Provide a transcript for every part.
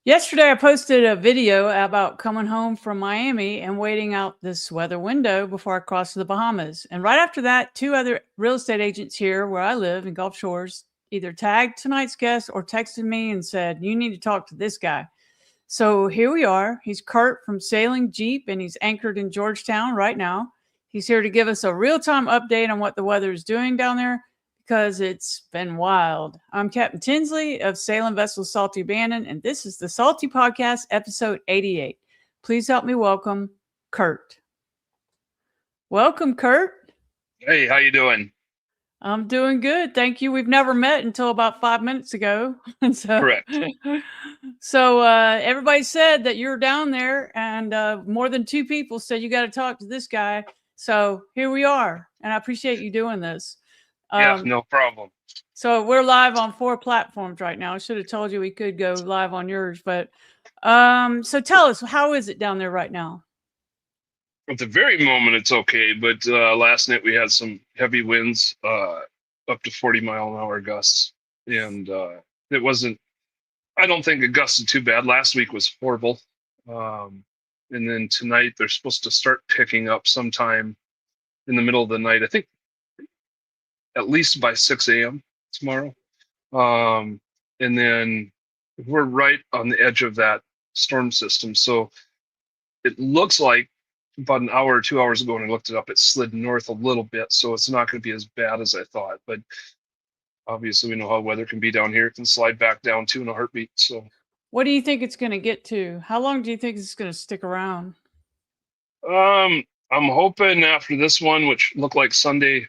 Yesterday, I posted a video about coming home from Miami and waiting out this weather window before I crossed to the Bahamas. And right after that, two other real estate agents here where I live in Gulf Shores either tagged tonight's guest or texted me and said, "You need to talk to this guy." So here we are. He's Curt from Sailing Jeep and he's anchored in Georgetown right now. He's here to give us a real time update on what the weather is doing down there because it's been wild. I'm Captain Tinsley of Sailing Vessel Salty Abandon, and this is the Salty Podcast, episode 88. Please help me welcome Curt. Welcome, Curt. Hey, how you doing? I'm doing good. Thank you. We've never met until about 5 minutes ago. so, Correct. so everybody said that you're down there, and more than two people said you got to talk to this guy. So here we are, and I appreciate you doing this. Yeah, no problem. So we're live on 4 platforms right now. I should have told you we could go live on yours, but so tell us, how is it down there right now? At the very moment, it's okay, but last night we had some heavy winds, up to 40-mile-an-hour gusts, and it wasn't. I don't think it gusted too bad. Last week was horrible, and then tonight they're supposed to start picking up sometime in the middle of the night. I think at least by 6 a.m. tomorrow, and then we're right on the edge of that storm system, so it looks like about an hour or 2 hours ago when I looked it up, it slid north a little bit, so it's not going to be as bad as I thought. But obviously, we know how weather can be down here; it can slide back down too in a heartbeat. So, What do you think it's going to get to? How long do you think it's going to stick around? I'm hoping after this one, which looked like Sunday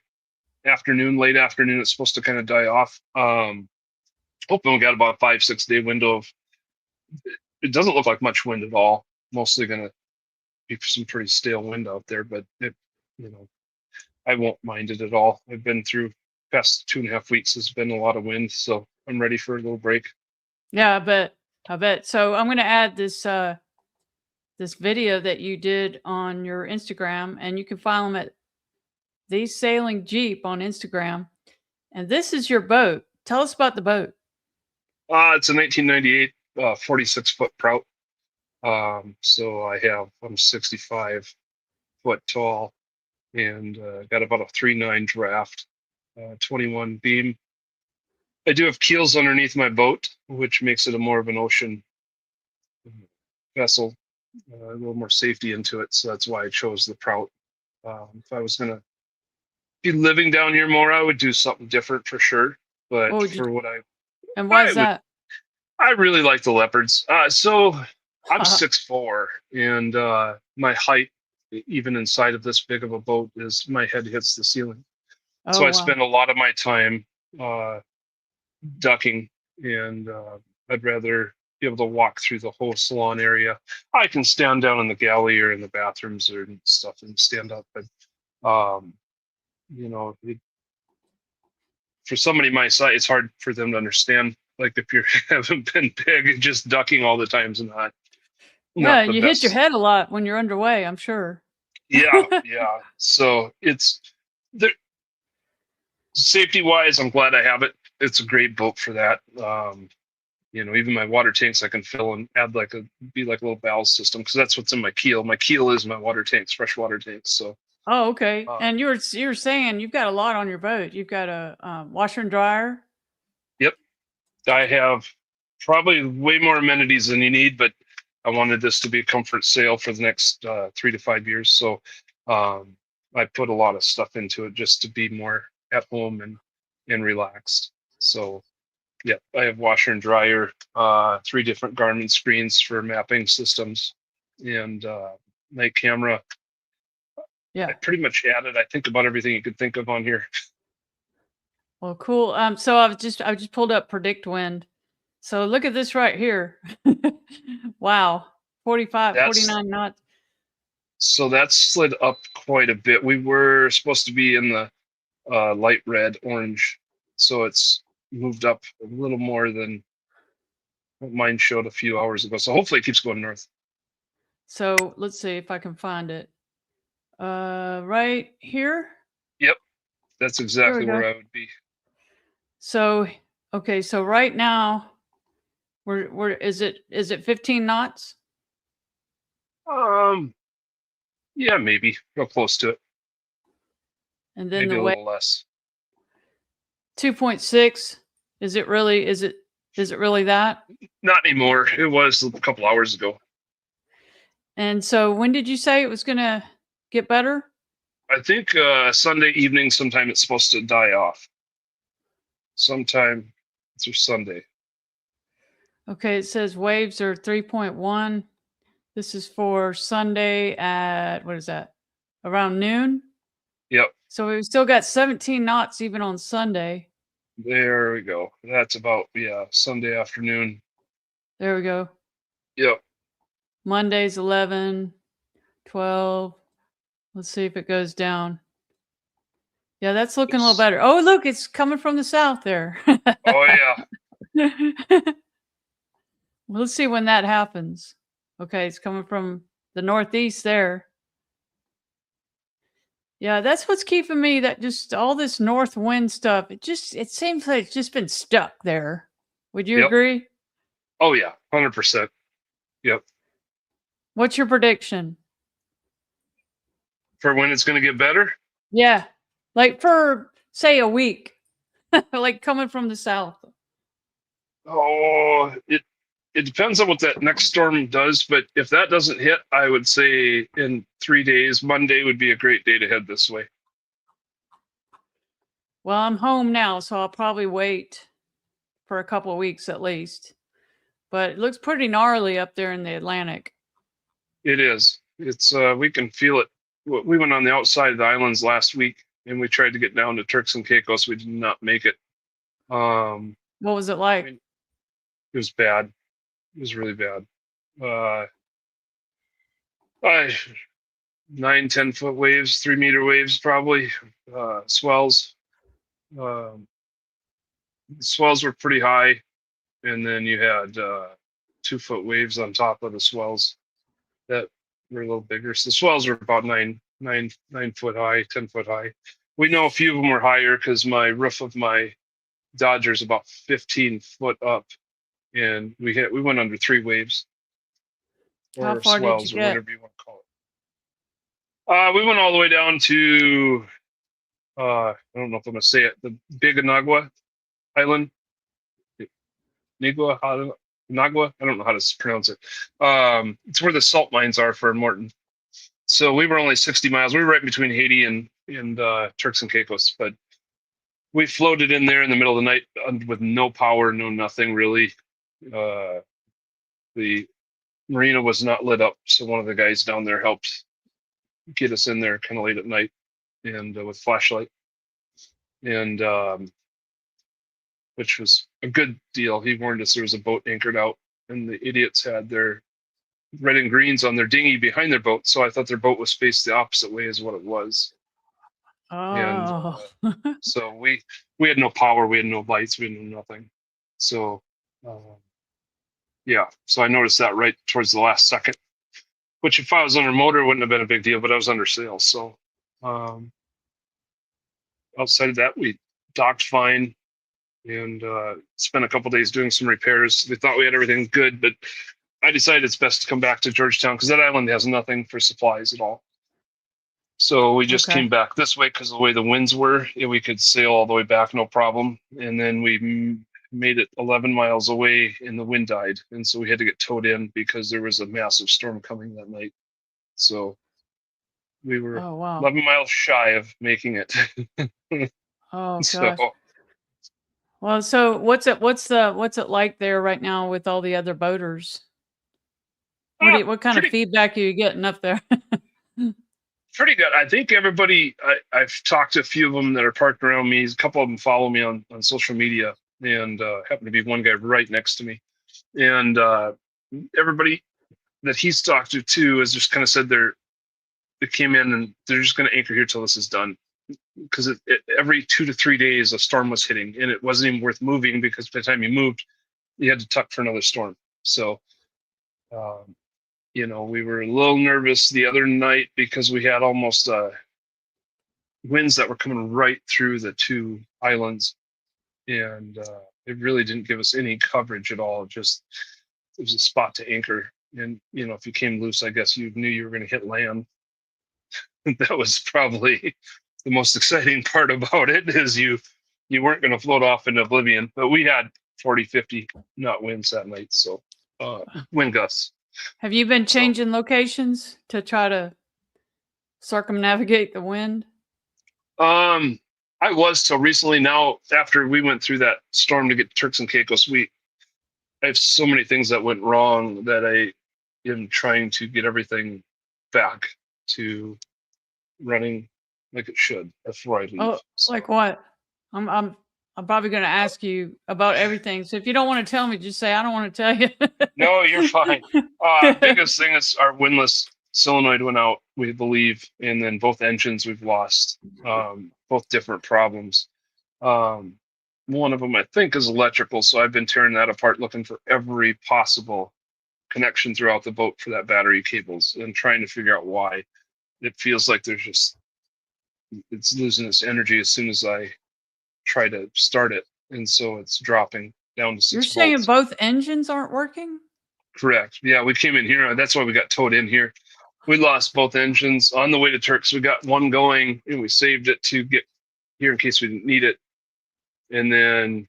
afternoon, late afternoon, it's supposed to kind of die off. Hoping we got about a 5-6 day window of. It doesn't look like much wind at all. Mostly going to be some pretty stale wind out there, but you know, I won't mind it at all. I've been through past 2.5 weeks. Has been a lot of wind, so I'm ready for a little break. Yeah, I bet. I bet. So I'm going to add this video that you did on your Instagram, and you can find them at the Sailing Jeep on Instagram. And this is your boat. Tell us about the boat. It's a 1998 46-foot Prout. So I'm 65 foot tall and got about a 3.9 draft, 21 beam. I do have keels underneath my boat, which makes it a more of an ocean vessel, a little more safety into it. So that's why I chose the Prout. If I was going to be living down here more, I would do something different for sure. But What would you? for what And why I is would, that? I really like the leopards. So I'm 6'4", and my height, even inside of this big of a boat, is my head hits the ceiling. So Oh I wow. spend a lot of my time ducking, and I'd rather be able to walk through the whole salon area. I can stand down in the galley or in the bathrooms or stuff and stand up, but um, you know, for somebody my size, it's hard for them to understand. Like if you haven't been big, just ducking all the time's Yeah, not and the you hit your best. head a lot when you're underway, I'm sure. Yeah. So it's the safety wise, I'm glad I have it. It's a great boat for that. Even my water tanks I can fill and add be like a little valve system because that's what's in my keel. My keel is my water tanks, fresh water tanks. So Oh, okay. uh, And you're saying you've got a lot on your boat. You've got a washer and dryer. yep, I have probably way more amenities than you need, but I wanted this to be a comfort sail for the next 3 to 5 years. So I put a lot of stuff into it just to be more at home and relaxed. So yeah, I have washer and dryer, 3 different Garmin screens for mapping systems, and night camera. I Yeah. pretty much added, I think, about everything you could think of on here. Well, cool. So I just pulled up predict wind. So look at this right here. Wow. 45, That's 49 knots. so that slid up quite a bit. We were supposed to be in the light red, orange, so it's moved up a little more than what mine showed a few hours ago. So hopefully it keeps going north. So let's see if I can find it. Right here. Yep, that's Here we exactly go. where I would be. So, okay. So right now Where is it? Is it 15 knots? Um, yeah, maybe real close to it. And then Maybe the a wave little less. 2.6. Is it really? Is it really that? Not anymore. It was a couple hours ago. And so when did you say it was going to get better? I think Sunday evening sometime it's supposed to die off. Sometime through Sunday. Okay, it says waves are 3.1. This is for Sunday at, what is that? Around noon. Yep. So we've still got 17 knots even on Sunday. There we go. That's about Sunday afternoon. There we go. Yep. Monday's 11, 12. Let's see if it goes down. Yeah, that's looking a little better. Oh, look, it's coming from the south there. Oh yeah. Let's see when that happens. Okay, it's coming from the northeast there. Yeah, that's what's keeping me, that just all this north wind stuff. It seems like it's just been stuck there. Would you Yep. agree? Oh yeah. 100%. Yep. What's your prediction? For when it's going to get better? Yeah. Like for say a week. Like coming from the south. Oh, it depends on what that next storm does, but if that doesn't hit, I would say in 3 days, Monday would be a great day to head this way. Well, I'm home now, so I'll probably wait for a couple of weeks at least. But it looks pretty gnarly up there in the Atlantic. It is. It's we can feel it. We went on the outside of the islands last week, and we tried to get down to Turks and Caicos. We did not make it. What was it like? I mean, it was bad. It was really bad. I 9-10 foot waves, 3 meter waves, probably swells. The swells were pretty high, and then you had 2 foot waves on top of the swells that were a little bigger. So the swells were about 9 foot high, 10 foot high. We know a few of them were higher because my roof of my Dodger is about 15 foot up, and we went under 3 waves How or far did you swells or get? whatever you want to call it. We went all the way down to I don't know if I'm gonna say it, the Big Anagua Island, Nagua, Nagua. I don't know how to pronounce it. It's where the salt mines are for Morton. So we were only 60 miles. We were right between Haiti and Turks and Caicos, but we floated in there in the middle of the night with no power, no nothing really. The marina was not lit up, so one of the guys down there helped get us in there kind of late at night and with flashlight, and which was a good deal. He warned us there was a boat anchored out, and the idiots had their red and greens on their dinghy behind their boat. So I thought their boat was faced the opposite way as what it was. And Oh. so we had no power, we had no lights, we had no nothing. So yeah, so I noticed that right towards the last second, which if I was under motor wouldn't have been a big deal, but I was under sail. So outside of that, we docked fine and spent a couple days doing some repairs. We thought we had everything good, but I decided it's best to come back to Georgetown because that island has nothing for supplies at all. So we just Okay. came back this way because of the way the winds were, and we could sail all the way back, no problem. And then we made it 11 miles away and the wind died. And so we had to get towed in because there was a massive storm coming that night. So we were Oh, wow. 11 miles shy of making it. Oh, So gosh. Well, so what's it like there right now with all the other boaters? What kind of pretty feedback are you getting up there? pretty good. I think everybody, I've talked to a few of them that are parked around me. A couple of them follow me on social media, and happened to be one guy right next to me. And everybody that he's talked to too has just kind of said they came in and they're just going to anchor here till this is done. Because every 2 to 3 days a storm was hitting, and it wasn't even worth moving because by the time you moved, you had to tuck for another storm. So we were a little nervous the other night because we had almost winds that were coming right through the 2 islands, and it really didn't give us any coverage at all. Just it was a spot to anchor, and if you came loose, I guess you knew you were going to hit land. That was probably the most exciting part about it, is you weren't going to float off into oblivion. But we had 40, 50 knot winds that night, so wind gusts. Have you been So changing locations to try to circumnavigate the wind? I was till recently. Now, after we went through that storm to get Turks and Caicos, I have so many things that went wrong that I am trying to get everything back to running like it should before I leave. Oh, So, like what? I'm probably going to ask you about everything. So if you don't want to tell me, just say I don't want to tell you. no, you're fine. Biggest thing is our windlass solenoid went out, we believe, and then both engines we've lost. Both different problems. One of them I think is electrical, so I've been tearing that apart, looking for every possible connection throughout the boat for that battery cables and trying to figure out why. It feels like it's losing its energy as soon as I try to start it, and so it's dropping down to 6 You're volts. saying both engines aren't working? Correct. Yeah, we came in here. That's why we got towed in here. We lost both engines on the way to Turks. We got one going, and we saved it to get here in case we didn't need it. And then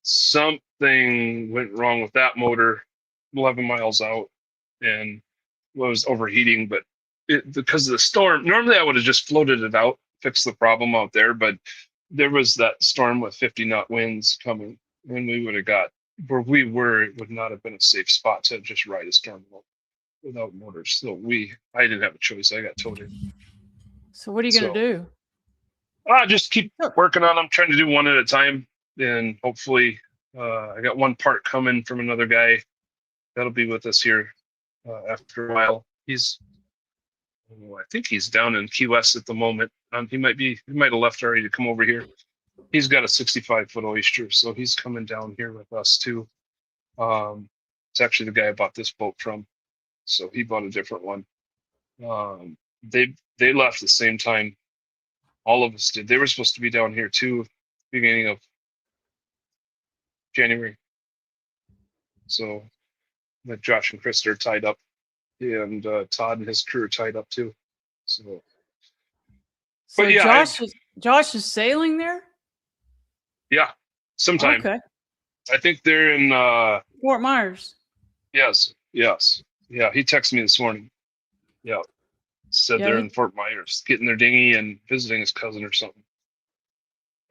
something went wrong with that motor 11 miles out, and was overheating. But because of the storm, normally I would have just floated it out, fixed the problem out there. But there was that storm with 50 knot winds coming, and we would have got where we were. It would not have been a safe spot to just ride a storm without motors. So I didn't have a choice. I got towed in. So what are you going to do? Just keep working on them, trying to do one at a time. And hopefully I got one part coming from another guy that'll be with us here after a while. I think he's down in Key West at the moment. He might have left already to come over here. He's got a 65-foot oyster, so he's coming down here with us too. It's actually the guy I bought this boat from, so he bought a different one. They left the same time all of us did. They were supposed to be down here too, beginning of January. So that Josh and Chris are tied up, and Todd and his crew are tied up too. So but yeah, Josh is sailing there? Yeah, sometime. Okay. I think they're in Fort Myers. Yes. Yeah, he texted me this morning. Yeah. Said they're in Fort Myers, getting their dinghy and visiting his cousin or something.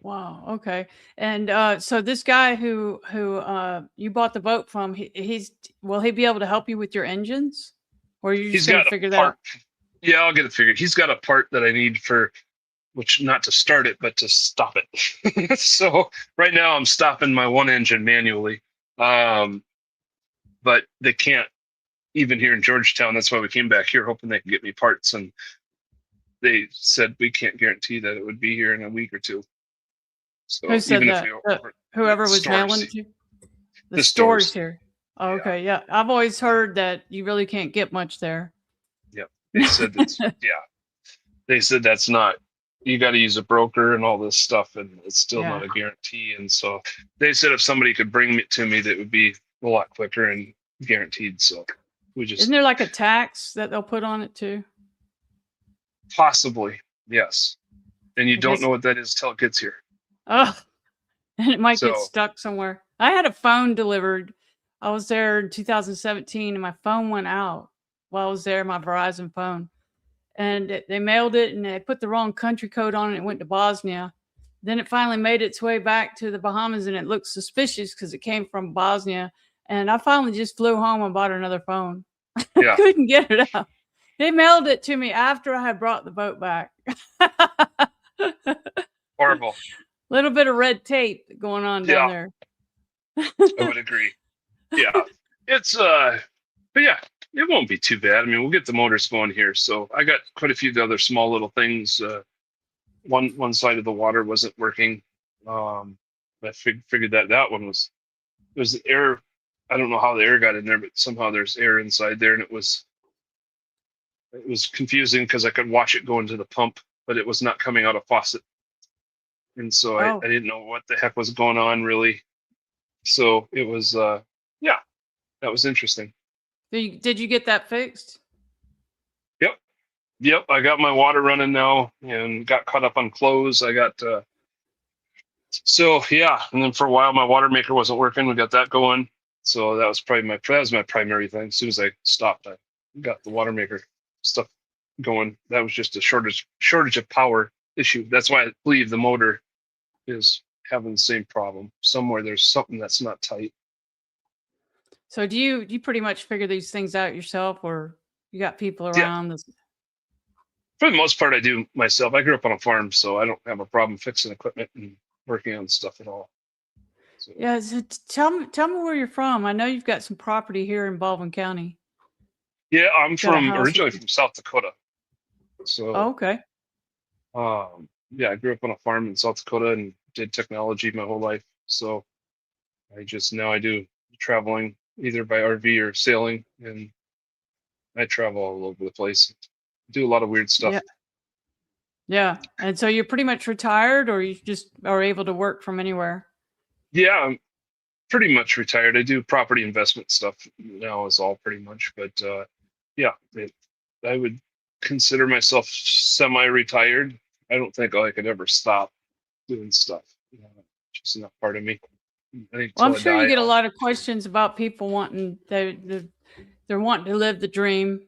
Wow. Okay. And so this guy who you bought the boat from, will he be able to help you with your engines, or are you just going to figure that out? Yeah, I'll get it figured. He's got a part that I need which not to start it, but to stop it. So right now I'm stopping my one engine manually, but they can't. Even here in Georgetown, that's why we came back here, hoping they can get me parts. And they said we can't guarantee that it would be here in a week or two. So who said even that? If whoever was mailing it to you? The stores here. Oh, okay, yeah. I've always heard that you really can't get much there. Yep. They said that's They said that's not. You got to use a broker and all this stuff, and it's still not a guarantee. And so they said if somebody could bring it to me, that would be a lot quicker and guaranteed. So. Isn't there like a tax that they'll put on it too? Possibly, yes. And you don't know what that is till it gets here. Oh, and it might get stuck somewhere. I had a phone delivered. I was there in 2017, and my phone went out while I was there, my Verizon phone. And they mailed it, and they put the wrong country code on it. It went to Bosnia. Then it finally made its way back to the Bahamas, and it looked suspicious because it came from Bosnia. And I finally just flew home and bought another phone. Yeah. I couldn't get it out. They mailed it to me after I had brought the boat back. Horrible. Little bit of red tape going on down there. I would agree. Yeah. It's but yeah, it won't be too bad. I mean, we'll get the motors going here. So I got quite a few of the other small little things. One side of the water wasn't working. I figured that one was air. I don't know how the air got in there, but somehow there's air inside there, and it was confusing because I could watch it go into the pump, but it was not coming out of faucet. and so I Oh, didn't know what the heck was going on really. So it was, yeah, that was interesting. did you get that fixed? Yep, yep. I got my water running now, and got caught up on clothes. I got so yeah, and then for a while my water maker wasn't working. We got that going. So that was probably that was my primary thing. As soon as I stopped, I got the water maker stuff going. That was just a shortage of power issue. That's why I believe the motor is having the same problem. Somewhere there's something that's not tight. So do you pretty much figure these things out yourself, or you got people Yeah, around this? for the most part, I do myself. I grew up on a farm, so I don't have a problem fixing equipment and working on stuff at all. So Yeah, so tell me where you're from. I know you've got some property here in Baldwin County. yeah, I'm Got a from house. originally from South Dakota. Oh, So okay. yeah, I grew up on a farm in South Dakota and did technology my whole life. So I just now I do traveling either by RV or sailing, and I travel all over the place. Do a lot of weird Yeah. stuff. Yeah. And so you're pretty much retired, or you just are able to work from anywhere? Yeah, I'm pretty much retired. I do property investment stuff now is all pretty much, but yeah, I would consider myself semi-retired. I don't think I could ever stop doing stuff. Just not part of me. I think Well, I'm till I sure you die, get a lot of questions about people wanting they're wanting to live the dream.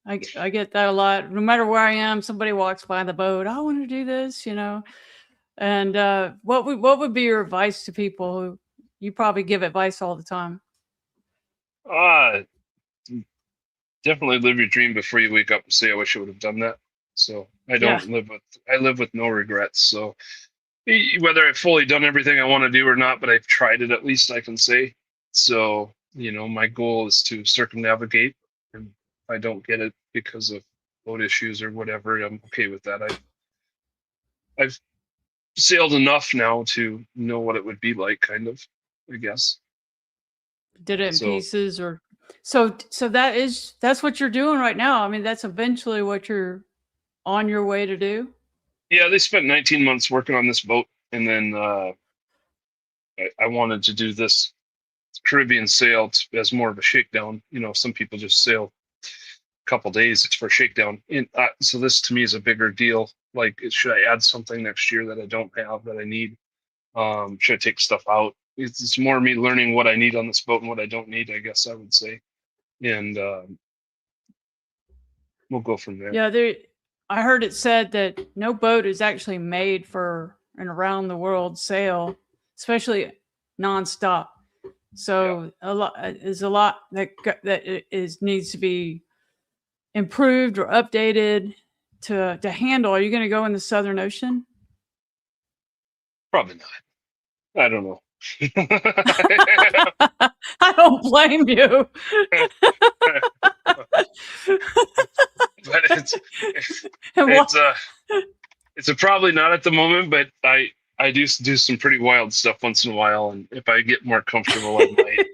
I get that a lot. No matter where I am, somebody walks by the boat. I want to do this, you know. And what would be your advice to people who you probably give advice all the time? uh, definitely live your dream before you wake up and say, "I wish I would have done that." So Yeah. I live with no regrets. So whether I've fully done everything I want to do or not, but I've tried it at least, I can say. So, my goal is to circumnavigate. And if I don't get it because of boat issues or whatever, I'm okay with that. I've sailed enough now to know what it would be like, kind of, I guess. Did it in So pieces, or so that's what you're doing right now. I mean, that's eventually what you're on your way to do. yeah, they spent 19 months working on this boat, and then I wanted to do this Caribbean sail as more of a shakedown. Some people just sail couple days it's for shakedown so this to me is a bigger deal. Like, should I add something next year that I don't have that I need? Should I take stuff out? It's more me learning what I need on this boat and what I don't need, I guess I would say. And we'll go from there. Yeah, there. I heard it said that no boat is actually made for an around the world sail, especially nonstop. Yeah, So a lot is a lot that needs to be improved or updated to handle. Are you going to go in the Southern Ocean? probably not. I don't know. I don't blame you. But And what? it's it's a probably not at the moment, but I do some pretty wild stuff once in a while, and if I get more comfortable I might.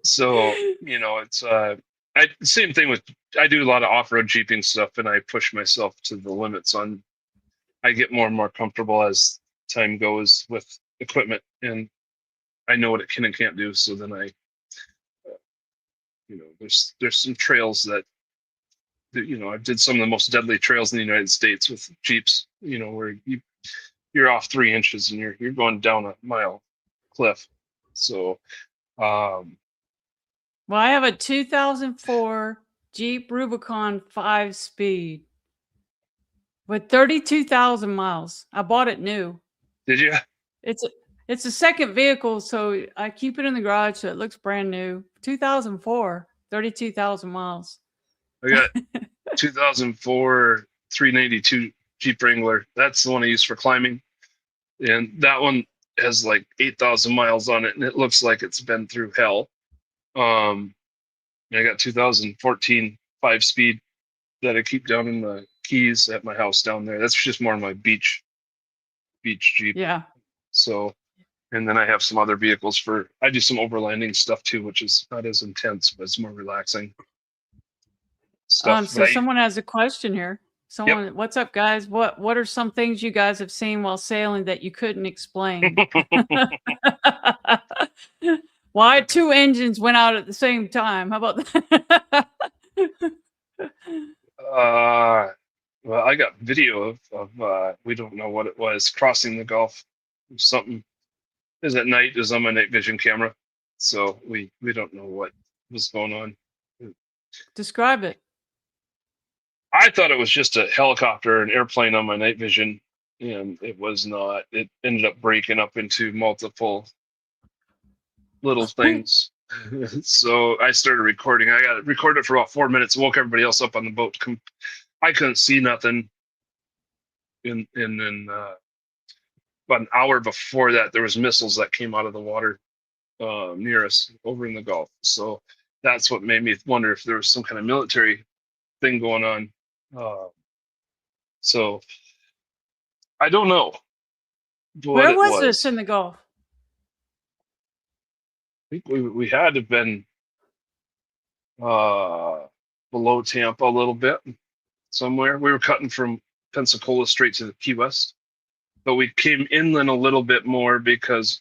So, it's same thing with, I do a lot of off-road jeeping stuff, and I push myself to the limits on. I get more and more comfortable as time goes with equipment, and I know what it can and can't do. So then there's some trails that I did some of the most deadly trails in the United States with Jeeps, where you're off 3 inches and you're going down a mile cliff. So, um, Well, I have a 2004 Jeep Rubicon 5-speed with 32,000 miles. I bought it new. did you? It's a it's a second vehicle, so I keep it in the garage so it looks brand new. 2004, 32,000 miles. I got 2004 392 Jeep Wrangler. That's the one I use for climbing, and that one has like 8,000 miles on it, and it looks like it's been through hell. Um, I got 2014 5-speed that I keep down in the Keys at my house down there. That's just more of my beach Jeep. Yeah. So, and then I have some other vehicles I do some overlanding stuff too, which is not as intense, but it's more relaxing stuff. So But someone has a question here. Yep. Someone, what's up, guys? What are some things you guys have seen while sailing that you couldn't explain? Why two engines went out at the same time? How about that? Well, I got video of we don't know what it was, crossing the Gulf. Something is at night, is on my night vision camera. So we don't know what was going on. Describe it. I thought it was just a helicopter, an airplane on my night vision, and it was not. It ended up breaking up into multiple little things. So I started recording. I got recorded for about 4 minutes, woke everybody else up on the boat. I couldn't see nothing. And then about an hour before that, there was missiles that came out of the water near us over in the Gulf. So that's what made me wonder if there was some kind of military thing going on. So I don't know what Where it was this was. in the Gulf? I think we had to have been below Tampa a little bit somewhere. We were cutting from Pensacola straight to the Key West, but we came inland a little bit more because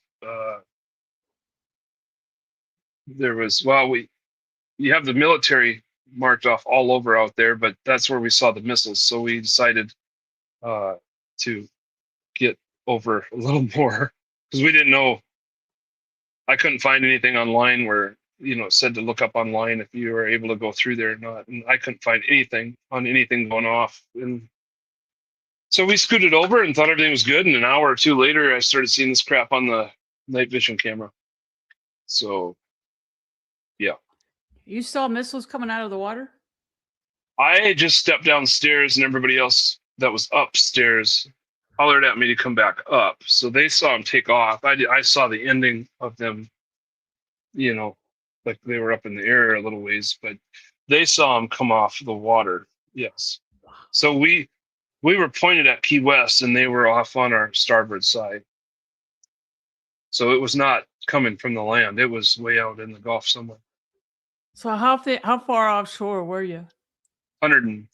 there was, you have the military marked off all over out there, but that's where we saw the missiles. So we decided to get over a little more because we didn't know. I couldn't find anything online where, it said to look up online if you were able to go through there or not. And I couldn't find anything on anything going off. And so we scooted over and thought everything was good. And an hour or two later, I started seeing this crap on the night vision camera. So, yeah. You saw missiles coming out of the water? I just stepped downstairs and everybody else that was upstairs hollered at me to come back up. So they saw them take off. I saw the ending of them, like they were up in the air a little ways, but they saw them come off the water. Yes. So we were pointed at Key West and they were off on our starboard side. So it was not coming from the land. It was way out in the Gulf somewhere. So how far offshore were you? 100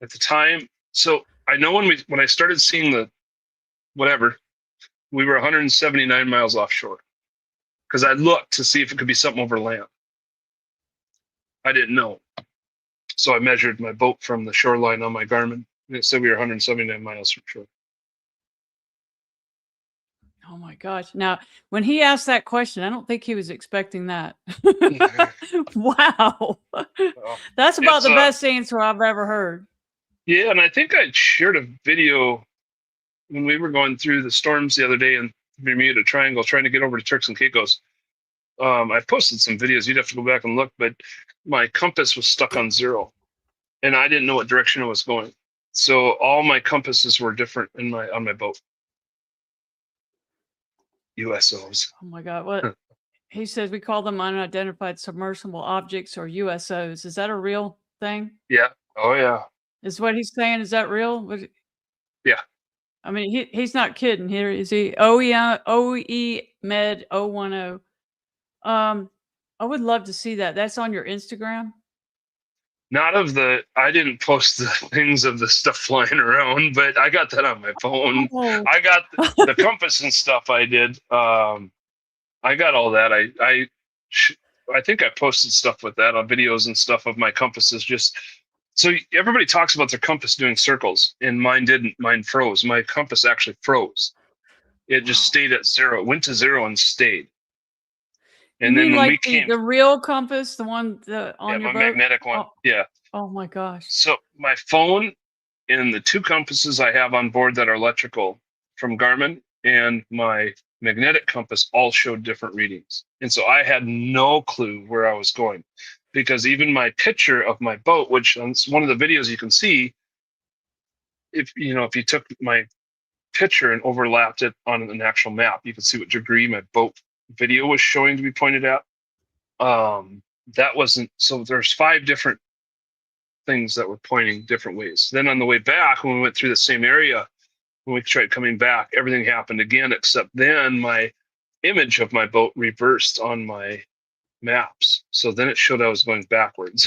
at the time. So I know when I started seeing the whatever, we were 179 miles offshore because I looked to see if it could be something over land. I didn't know. So I measured my boat from the shoreline on my Garmin, and it said we were 179 miles from shore. Oh my gosh. Now, when he asked that question, I don't think he was expecting that. Wow. Well, That's about the best answer I've ever heard. Yeah, and I think I shared a video when we were going through the storms the other day in Bermuda Triangle trying to get over to Turks and Caicos. I posted some videos. You'd have to go back and look, but my compass was stuck on 0, and I didn't know what direction it was going. So all my compasses were different on my boat. USOs. Oh my God. What he says, we call them unidentified submersible objects or USOs. Is that a real thing? Yeah. Oh yeah. Is what he's saying? Is that real? Yeah. I mean, he's not kidding here, is he? OE Med 010. I would love to see that. That's on your Instagram? I didn't post the things of the stuff flying around, but I got that on my phone. Oh. I got the compass and stuff I did. I got all that. I think I posted stuff with that on videos and stuff of my compasses. Just so everybody talks about their compass doing circles, and mine didn't. Mine froze. My compass actually froze. It just stayed at 0. It went to 0 and stayed. And then when we came, the real compass, the one on your my boat? magnetic one. Oh. Yeah. Oh my gosh. So my phone and the 2 compasses I have on board that are electrical from Garmin and my magnetic compass all showed different readings. And so I had no clue where I was going, because even my picture of my boat, which on one of the videos you can see, if you took my picture and overlapped it on an actual map, you can see what degree my boat video was showing to be pointed at. That wasn't, so there's 5 different things that were pointing different ways. Then on the way back, when we went through the same area, when we tried coming back, everything happened again, except then my image of my boat reversed on my maps. So then it showed I was going backwards.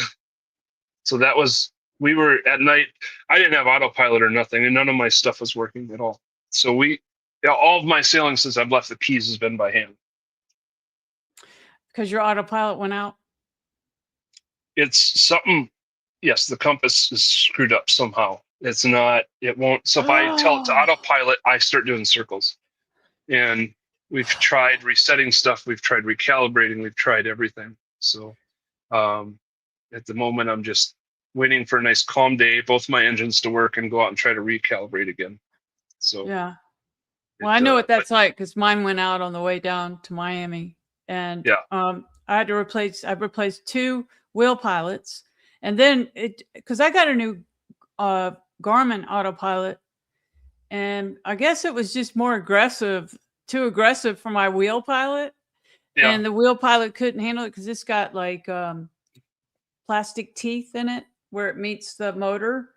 So that was We were at night. I didn't have autopilot or nothing, and none of my stuff was working at all. So all of my sailing since I've left the Keys has been by hand. Because your autopilot went out. It's something. Yes, the compass is screwed up somehow. It's not. It won't. So if I tell it to Oh, autopilot, I start doing circles. And we've tried resetting stuff. We've tried recalibrating. We've tried everything. So at the moment, I'm just waiting for a nice calm day, both my engines to work, and go out and try to recalibrate again. So yeah. Well, I know what that's like because mine went out on the way down to Miami, and yeah, I had to I replaced 2 wheel pilots, and then because I got a new Garmin autopilot, and I guess it was just too aggressive for my wheel pilot, yeah, and the wheel pilot couldn't handle it because it's got like plastic teeth in it where it meets the motor,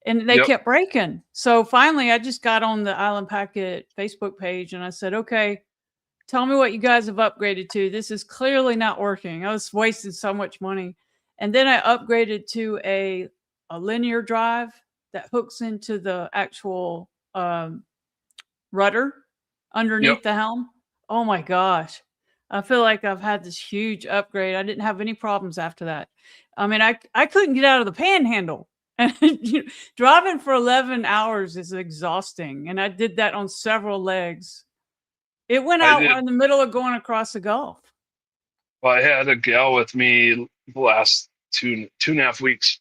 and they yep. kept breaking. So finally, I just got on the Island Packet Facebook page and I said, "Okay, tell me what you guys have upgraded to. This is clearly not working. I was wasting so much money." And then I upgraded to a linear drive that hooks into the actual rudder Yep. underneath the helm. Oh my gosh. I feel like I've had this huge upgrade. I didn't have any problems after that. I mean, I couldn't get out of the panhandle. And driving for 11 hours is exhausting. And I did that on several legs. It went I out did. in the middle of going across the Gulf. Well, I had a gal with me the last two and a half weeks,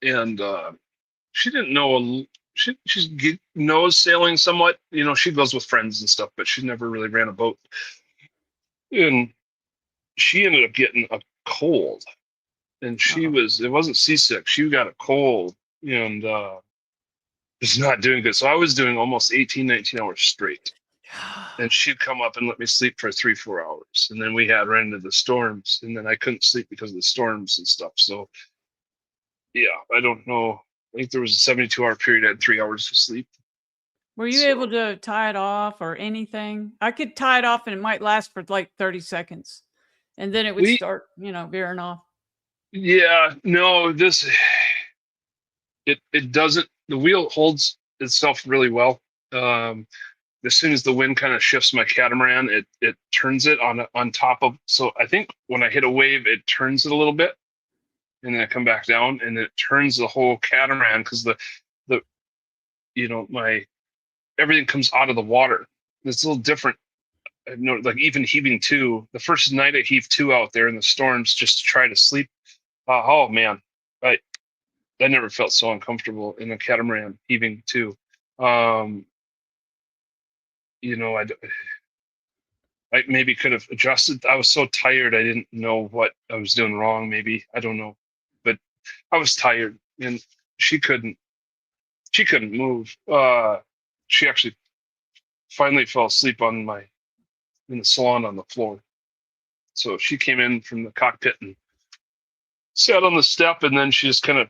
and she didn't know. She knows sailing somewhat. She goes with friends and stuff, but she never really ran a boat. And she ended up getting a cold, and Oh. it wasn't seasick. She got a cold and was not doing good. So I was doing almost 18, 19 hours straight. And she'd come up and let me sleep for 3-4 hours. And then we had ran into the storms, and then I couldn't sleep because of the storms and stuff. So yeah, I don't know. I think there was a 72-hour period I had 3 hours of sleep. Were you able So to tie it off or anything? I could tie it off and it might last for like 30 seconds. And then it would we start, veering off. yeah, no, it doesn't. The wheel holds itself really well. Um, as soon as the wind kind of shifts my catamaran, it turns it on top of. So I think when I hit a wave, it turns it a little bit, and then I come back down, and it turns the whole catamaran because the my everything comes out of the water. It's a little different. I know, like even heaving two. The first night I heaved two out there in the storms just to try to sleep. Oh man, I I never felt so uncomfortable in a catamaran heaving two. Um, I maybe could have adjusted. I was so tired, I didn't know what I was doing wrong. Maybe I don't know, but I was tired, and she couldn't. She couldn't move. She actually finally fell asleep in the salon on the floor. So she came in from the cockpit and sat on the step, and then she just kind of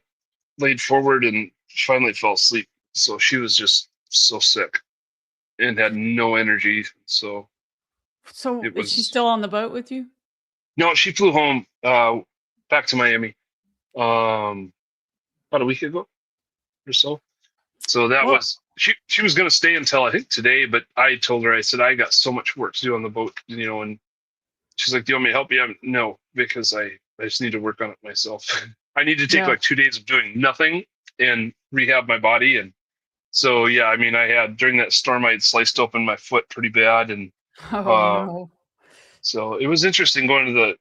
laid forward and finally fell asleep. So she was just so sick and had no energy. So So it is she was still on the boat with you? no. She flew home back to Miami about a week ago or so. So that Well, was she was going to stay until I think today, but I told her, I said, I got so much work to do on the boat, and she's like, "Do you want me to help you?" No, because I just need to work on it myself. I need to take yeah. like 2 days of doing nothing and rehab my body. And so yeah, I mean, I had during that storm, I had sliced open my foot pretty bad, and Oh um, no. so it was interesting going to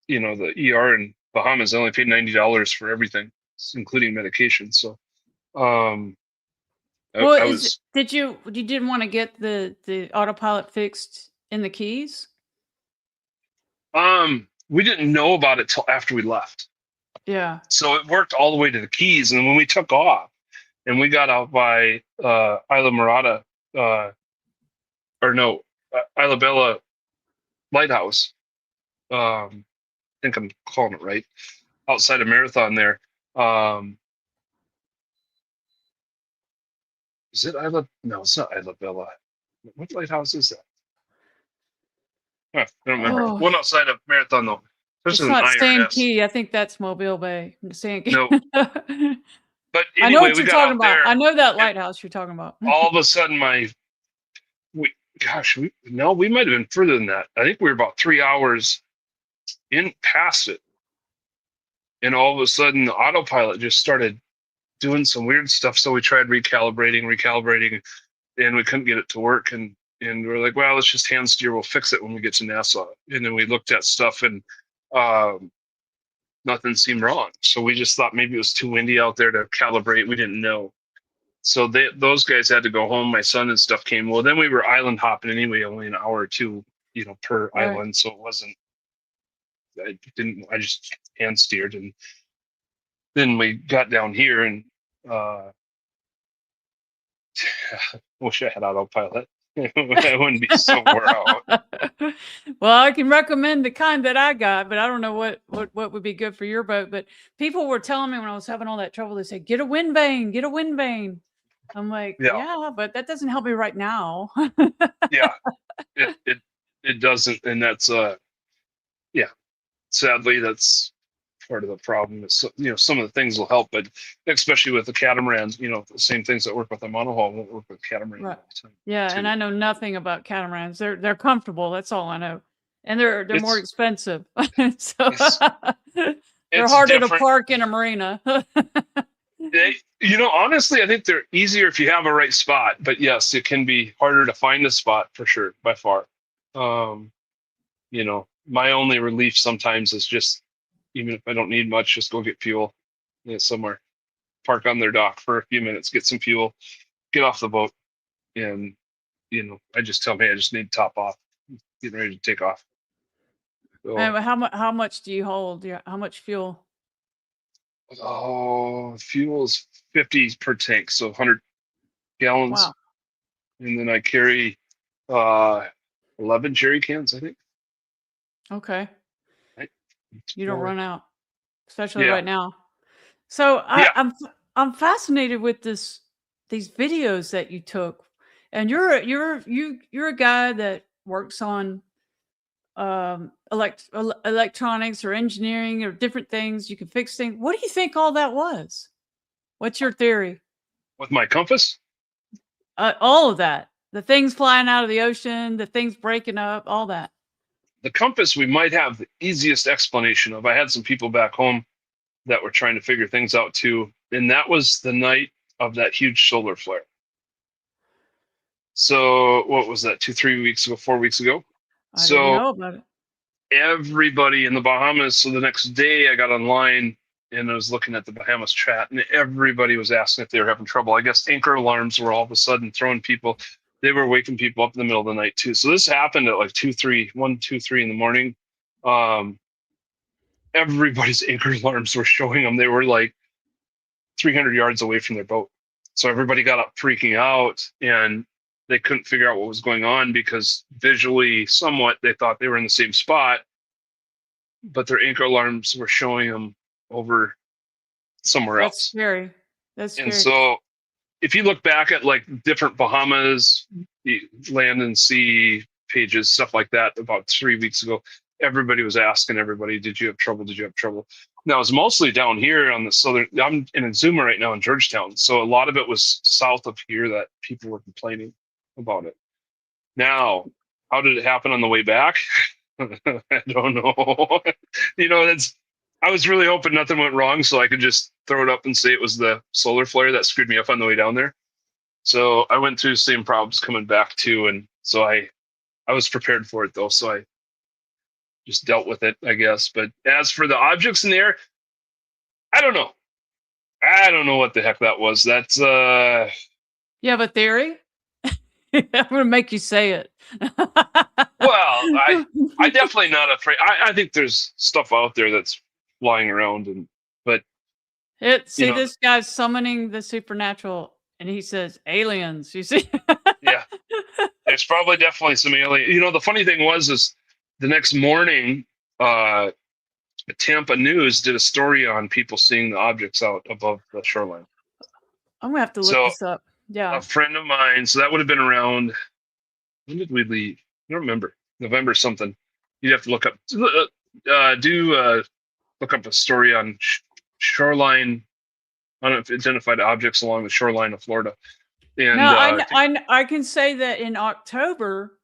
the ER in Bahamas. I only paid $90 for everything, including medication. So um, Well, I was you didn't want to get the autopilot fixed in the Keys? we didn't know about it till after we left. Yeah. So it worked all the way to the Keys, and when we took off and we got out by Isla Morada, or no, Isla Bella Lighthouse. I think I'm calling it right, outside of Marathon there. Um, is it Isla? No, it's not Isla Bella. What lighthouse is that? Huh, I don't remember. Oh, One outside of Marathon though. There's it's an not Sand IRS. Key. I think that's Mobile Bay. Sand Key. No, But I know anyway, what we you're got talking out about. there, I know that and lighthouse you're talking about. all of a sudden, we might have been further than that. I think we were about 3 hours in past it, and all of a sudden, the autopilot just started doing some weird stuff. So we tried recalibrating, and we couldn't get it to work. And we're like, well, let's just hand steer. We'll fix it when we get to Nassau. And then we looked at stuff, and um, nothing seemed wrong. So we just thought maybe it was too windy out there to calibrate. We didn't know. So those guys had to go home. My son and stuff came. Well, then we were island hopping anyway, only an hour or two, per Right. island. So it wasn't. I just hand steered, and then we got down here, and wish I had autopilot. I wouldn't be so wore out. Well, I can recommend the kind that I got, but I don't know what would be good for your boat. But people were telling me when I was having all that trouble, they said, get a wind vane, get a wind vane. I'm like, Yeah, yeah, but that doesn't help me right now. yeah. It doesn't, and that's yeah. Sadly, that's part of the problem. Is some of the things will help, but especially with the catamarans, the same things that work with the monohull won't work with catamaran Right. all the time. Yeah, and Too. I know nothing about catamarans. They're comfortable. That's all I know. And they're more It's expensive. So it's they're it's harder to different. park in a marina. Honestly, I think they're easier if you have a right spot. But yes, it can be harder to find a spot for sure, by far. Um, my only relief sometimes is just, even if I don't need much, just go get fuel, somewhere, park on their dock for a few minutes, get some fuel, get off the boat, and I just tell them, hey, I just need to top off, getting ready to take off. So, And how much do you hold? Yeah, how much fuel? fuel is 50 per tank, so 100 gallons, Wow. and then I carry uh 11 jerry cans, I think. Okay. Right? You don't More. run out, especially Yeah, right now. So yeah. I'm fascinated with these videos that you took, and you're a guy that works on electronics or engineering or different things. You can fix things. What do you think all that was? What's your theory? With my compass. All of that, the things flying out of the ocean, the things breaking up, all that. The compass we might have the easiest explanation of. I had some people back home that were trying to figure things out too, and that was the night of that huge solar flare. So what was that, 2 3 weeks ago, 4 weeks ago? I didn't So know about it. everybody in the Bahamas, so the next day I got online and I was looking at the Bahamas chat, and everybody was asking if they were having trouble. I guess anchor alarms were all of a sudden throwing people. They were waking people up in the middle of the night too. So this happened at like 1 2 3 in the morning. um Everybody's anchor alarms were showing them. They were like 300 yards away from their boat. So everybody got up freaking out, and they couldn't figure out what was going on because visually, somewhat, they thought they were in the same spot, but their anchor alarms were showing them over somewhere That's else. scary. That's And scary. so if you look back at like different Bahamas, the land and sea pages, stuff like that, about 3 weeks ago, everybody was asking everybody, did you have trouble? Did you have trouble? Now it's mostly down here on the southern. I'm in Exuma right now in Georgetown, so a lot of it was south of here that people were complaining about it. Now, how did it happen on the way back? I don't know. That's. I was really hoping nothing went wrong, so I could just throw it up and say it was the solar flare that screwed me up on the way down there. So I went through the same problems coming back too, and so I was prepared for it though, so I just dealt with it, I guess. But as for the objects in the air, I don't know. I don't know what the heck that was. That's You have a theory? I'm gonna make you say it. well, I definitely not afraid. I think there's stuff out there that's flying around, but you See, know, this guy's summoning the supernatural, and he says aliens. You see? yeah, there's probably definitely some alien. The funny thing is the next morning, Tampa News did a story on people seeing the objects out above the shoreline. I'm gonna have to look So this up. a Yeah. friend of mine, so that would have been around, when did we leave? I don't remember. November something. You'd have to look up. Look up a story on shoreline unidentified objects along the shoreline of Florida. And No, I can say that in October,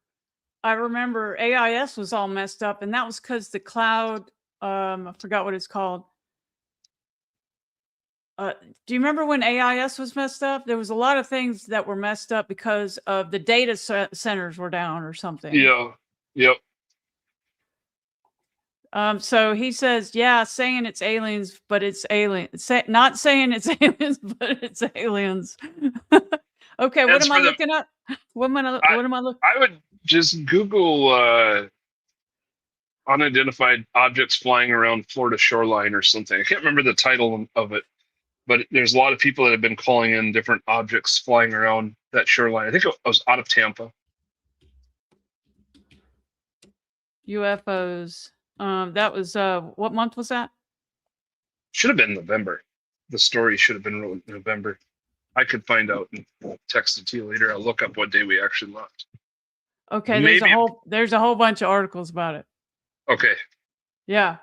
I remember AIS was all messed up, and that was because the cloud. I forgot what it's called. Do you remember when AIS was messed up? There was a lot of things that were messed up because of the data centers were down or something. yeah, yep. So he says, yeah, saying it's aliens, but it's aliens. Not saying it's aliens, but it's aliens. Okay, what am I looking up? What am I looking? I would just Google unidentified objects flying around Florida shoreline or something. I can't remember the title of it, but there's a lot of people that have been calling in different objects flying around that shoreline. I think it was out of Tampa. UFOs. That was what month was that? Should have been November. The story should have been written in November. I could find out and text it to you later. I'll look up what day we actually left. Okay, there's a whole bunch of articles about it. Okay. Yeah.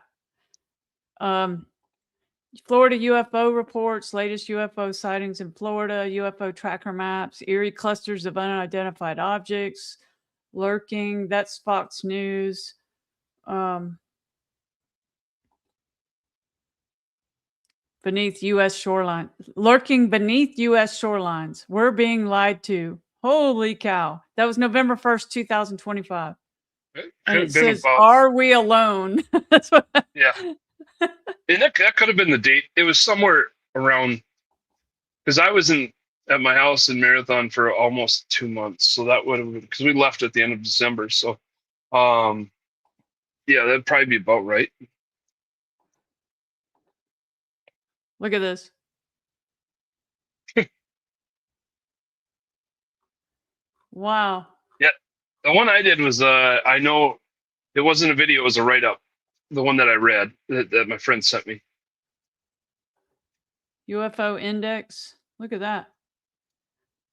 Florida UFO reports, latest UFO sightings in Florida, UFO tracker maps, eerie clusters of unidentified objects, lurking. That's Fox News. Beneath U.S. shoreline, lurking beneath U.S. shorelines. We're being lied to. Holy cow. That was November 1st, 2025. And it says, are we alone? That's what yeah. And that could have been the date. It was somewhere around, because I was at my house in Marathon for almost 2 months. So that would have been, because we left at the end of December. So, yeah, that'd probably be about right. Look at this. Wow. Yeah. The one I did was, I know it wasn't a video, it was a write-up. The one that I read that my friend sent me. UFO index. Look at that.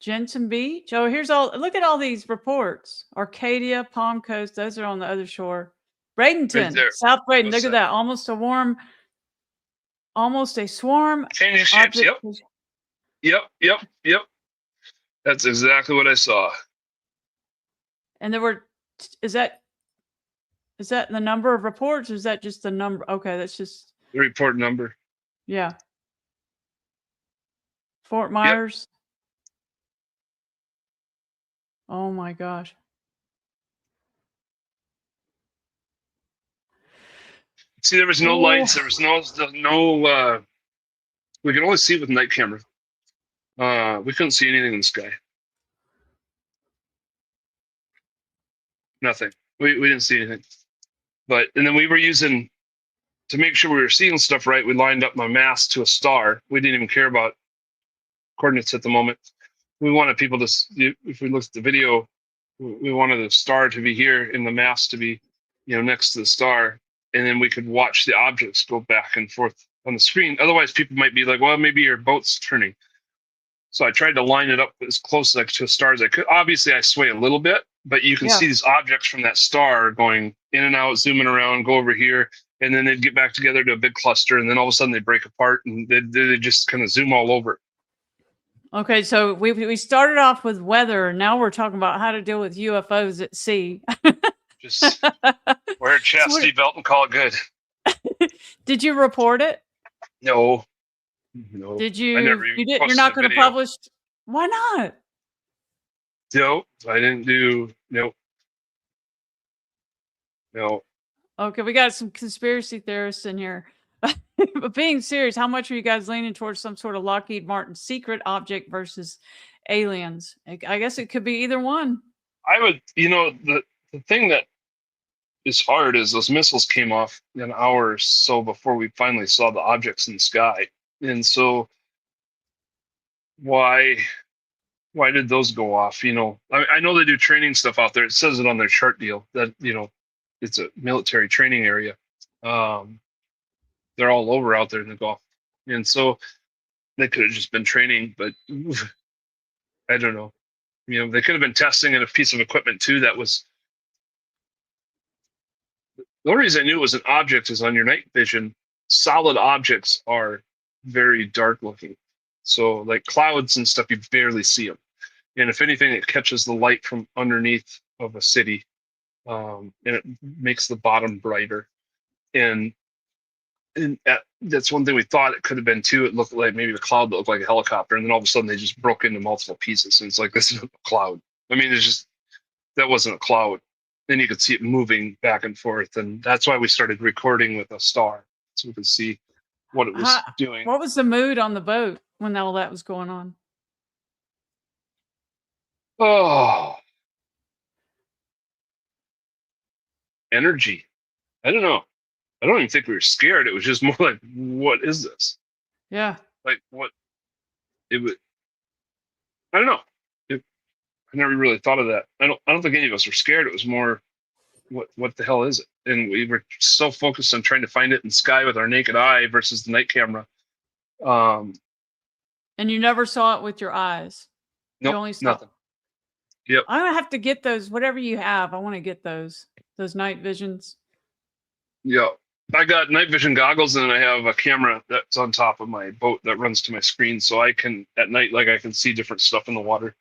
Jensen Beach. Oh, look at all these reports. Arcadia, Palm Coast. Those are on the other shore. Bradenton, right South Braden. Look at that. Almost a swarm. Changing shapes. Yep. That's exactly what I saw. And is that the number of reports, or is that just the number? Okay, that's just the report number. Yeah. Fort Myers. Yep. Oh my gosh. See, there was no lights. There was no. We could only see with night camera. We couldn't see anything in the sky. Nothing. We didn't see anything. And then we were using, to make sure we were seeing stuff right, we lined up my mast to a star. We didn't even care about coordinates at the moment. We wanted people to, if we looked at the video, we wanted the star to be here and the mast to be, next to the star. And then we could watch the objects go back and forth on the screen. Otherwise, people might be like, well, maybe your boat's turning. So I tried to line it up as close to a star as I could. Obviously, I sway a little bit, but you can see these objects from that star going in and out, zooming around, go over here, and then they'd get back together to a big cluster, and then all of a sudden they break apart, and they just kind of zoom all over. Okay, so we started off with weather, and now we're talking about how to deal with UFOs at sea. Just wear a chastity belt and call it good. Did you report it? No. Did you? You're not going to publish? Why not? No, I didn't do. No. Okay, we got some conspiracy theorists in here. But being serious, how much are you guys leaning towards some sort of Lockheed Martin secret object versus aliens? I guess it could be either one. I would, the thing that is hard is those missiles came off an hour or so before we finally saw the objects in the sky. And so why did those go off? I know they do training stuff out there. It says it on their chart deal that, it's a military training area. They're all over out there in the Gulf. And so they could have just been training, but I don't know. They could have been testing a piece of equipment too that was. The only reason I knew it was an object is on your night vision, solid objects are very dark looking. So like clouds and stuff, you barely see them. And if anything, it catches the light from underneath of a city, and it makes the bottom brighter. And that's one thing we thought it could have been too. It looked like maybe the cloud looked like a helicopter, and then all of a sudden they just broke into multiple pieces. And it's like, this isn't a cloud. I mean, it's just, that wasn't a cloud. Then you could see it moving back and forth, and that's why we started recording with a star, so we could see what it was doing. What was the mood on the boat when all that was going on? Oh, energy. I don't know. I don't even think we were scared. It was just more like, what is this? Yeah. Like what? It would. I don't know. I never really thought of that. I don't think any of us were scared. It was more, what the hell is it? And we were so focused on trying to find it in the sky with our naked eye versus the night camera. And you never saw it with your eyes. Nope, you only saw nothing. Yep. I'm gonna have to get those. Whatever you have, I want to get those night visions. Yeah, I got night vision goggles, and I have a camera that's on top of my boat that runs to my screen, so I can at night, like, I can see different stuff in the water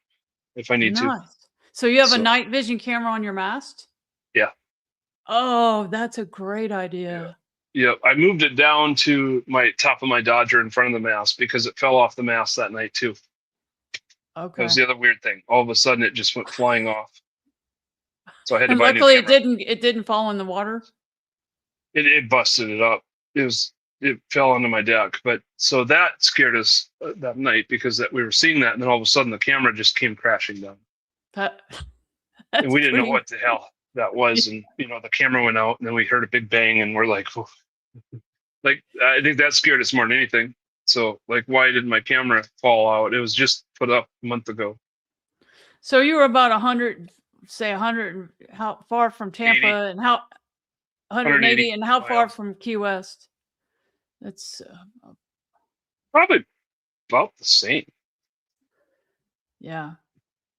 if I need to. So you have a night vision camera on your mast? Yeah. Oh, that's a great idea. Yeah, I moved it down to my top of my Dodger in front of the mast because it fell off the mast that night too. Okay. That was the other weird thing. All of a sudden, it just went flying off. So I had to buy a new luckily camera. it didn't fall in the water. It busted it up. It fell onto my deck. But so that scared us that night because that we were seeing that, and then all of a sudden the camera just came crashing down. And we didn't know what the hell that was. And the camera went out, and then we heard a big bang, and we're like, oh. Like, I think that scared us more than anything. So, like, why did my camera fall out? It was just put up a month ago. So you were about 100, say 100, how far from Tampa 80. and how 180 and how far miles. from Key West? That's Probably about the same. Yeah.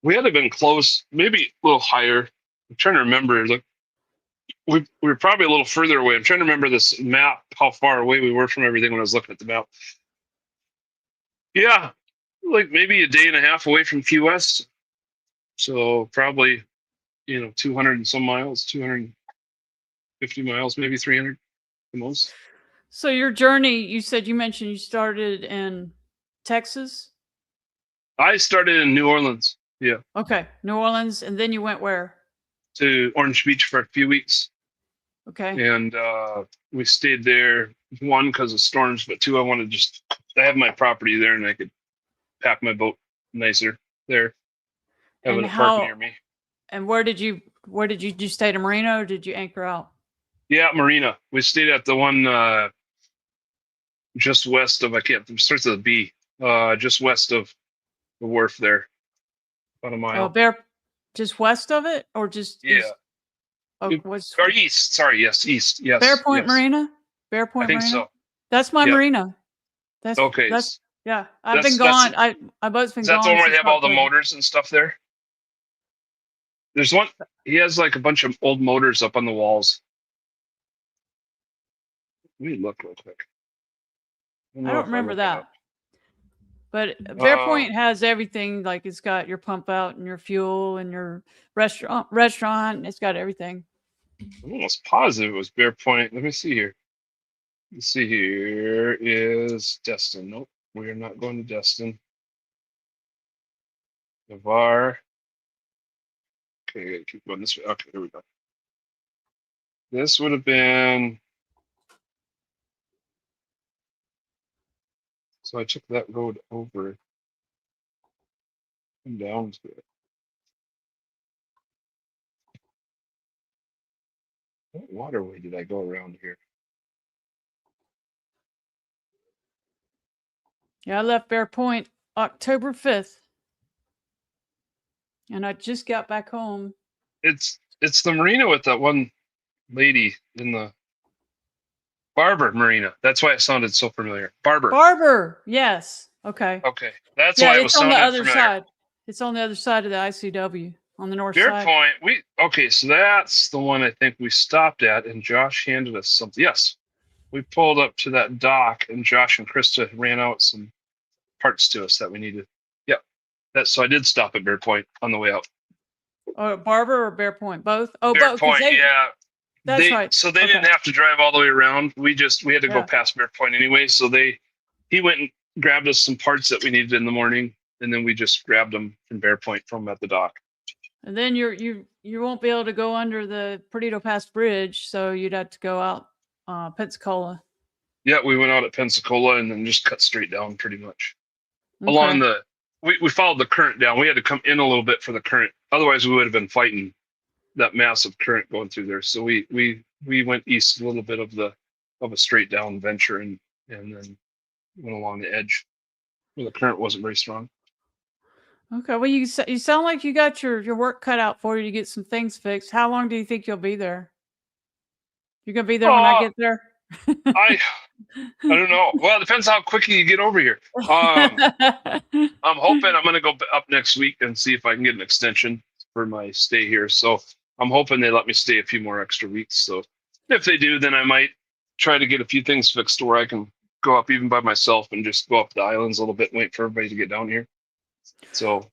We had to have been close, maybe a little higher. I'm trying to remember. Like, we were probably a little further away. I'm trying to remember this map, how far away we were from everything when I was looking at the map. Yeah, like maybe a day and a half away from Key West. So probably, 200 and some miles, 250 miles, maybe 300 the most. So your journey, you mentioned you started in Texas? I started in New Orleans. Yeah. Okay, New Orleans, and then you went where? To Orange Beach for a few weeks. Okay. And we stayed there, one, because of storms, but two, I have my property there, and I could pack my boat nicer there. Having a park near me. And where did you stay at a marina, or did you anchor out? Yeah, marina. We stayed at the one just west of, it starts with a B, just west of the wharf there, about a mile. Oh, just west of it, or just yeah. Or east. Sorry, yes, east. Yes. Bear Point Marina. Bear Point Marina. I think so. That's my marina. That's okay. Yeah, I've been gone. My boat's been gone. That's the one where they have all the motors and stuff there. There's one. He has like a bunch of old motors up on the walls. Let me look real quick. I don't remember that. But Bear Point has everything. Like, it's got your pump out and your fuel and your restaurant. It's got everything. I'm almost positive it was Bear Point. Let me see here. Let's see here is Destin. Nope, we are not going to Destin. Navarre. Okay, keep going this way. Okay, here we go. This would have been. So I took that road over and down to it. What waterway did I go around here? Yeah, I left Bear Point October 5th. And I just got back home. It's the marina with that one lady in the Barber Marina. That's why it sounded so familiar. Barber. Yes. Okay. Okay. That's why it was sounding familiar. It's on the other side. It's on the other side of the ICW, on the north side. Bear Point. So that's the one I think we stopped at, and Josh handed us something. Yes. We pulled up to that dock, and Josh and Krista ran out some parts to us that we needed. Yep. So I did stop at Bear Point on the way out. Oh, Barber or Bear Point? Both? Oh, Bear both. Point, yeah. That's right. So they Okay. didn't have to drive all the way around. We had to go past Bear Point anyway. So he went and grabbed us some parts that we needed in the morning, and then we just grabbed them from Bear Point from at the dock. And then you won't be able to go under the Perdido Pass Bridge, so you'd have to go out Pensacola. Yeah, we went out at Pensacola and then just cut straight down pretty much. Okay. Along we followed the current down. We had to come in a little bit for the current. Otherwise, we would have been fighting that massive current going through there. So we went east a little bit of a straight down venture and then went along the edge where the current wasn't very strong. Okay. Well, you sound like you got your work cut out for you to get some things fixed. How long do you think you'll be there? You're gonna be there when I get there? I don't know. Well, it depends how quickly you get over here. I'm hoping I'm going to go up next week and see if I can get an extension for my stay here. So I'm hoping they let me stay a few more extra weeks. So if they do, then I might try to get a few things fixed to where I can go up even by myself and just go up the islands a little bit and wait for everybody to get down here. So,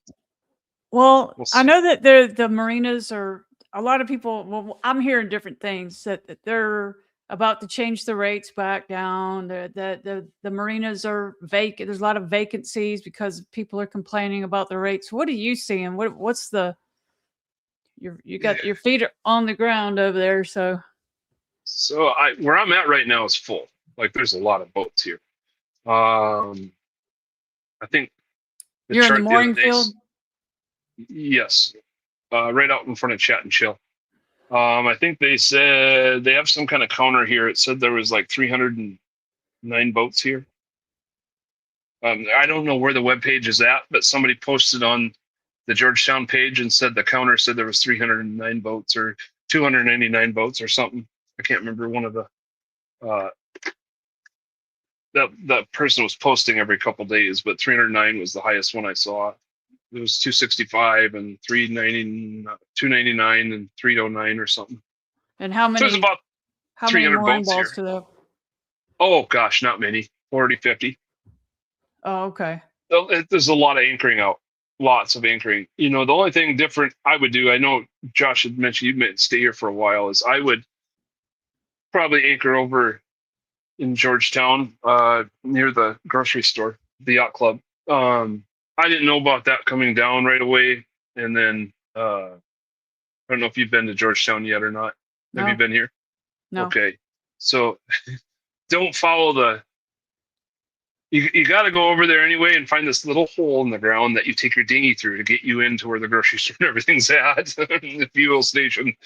well, I know that the marinas are a lot of people. Well, I'm hearing different things that they're about to change the rates back down. The marinas are vacant. There's a lot of vacancies because people are complaining about the rates. What are you seeing? What's the you got your feet are on the ground over there, so where I'm at right now is full. Like there's a lot of boats here. I think you're in the mooring field. Yes, right out in front of Chat and Chill. I think they said they have some kind of counter here. It said there was like 309 boats here. I don't know where the webpage is at, but somebody posted on the Georgetown page and said the counter said there was 309 boats or 299 boats or something. I can't remember. One of the that person was posting every couple days, but 309 was the highest one I saw. It was 265 and 390, 299 and 309 or something. And how many? So there's about 300 boats here. To the... Oh gosh, not many. 40, 50. Oh, okay. There's a lot of anchoring out. Lots of anchoring. You know, the only thing different I would do, I know Josh had mentioned you might stay here for a while, is I would probably anchor over in Georgetown, near the grocery store, the yacht club. I didn't know about that coming down right away. And then I don't know if you've been to Georgetown yet or not. No. Have you been here? No. Okay. So don't follow you got to go over there anyway and find this little hole in the ground that you take your dinghy through to get you into where the grocery store and everything's at, the fuel station.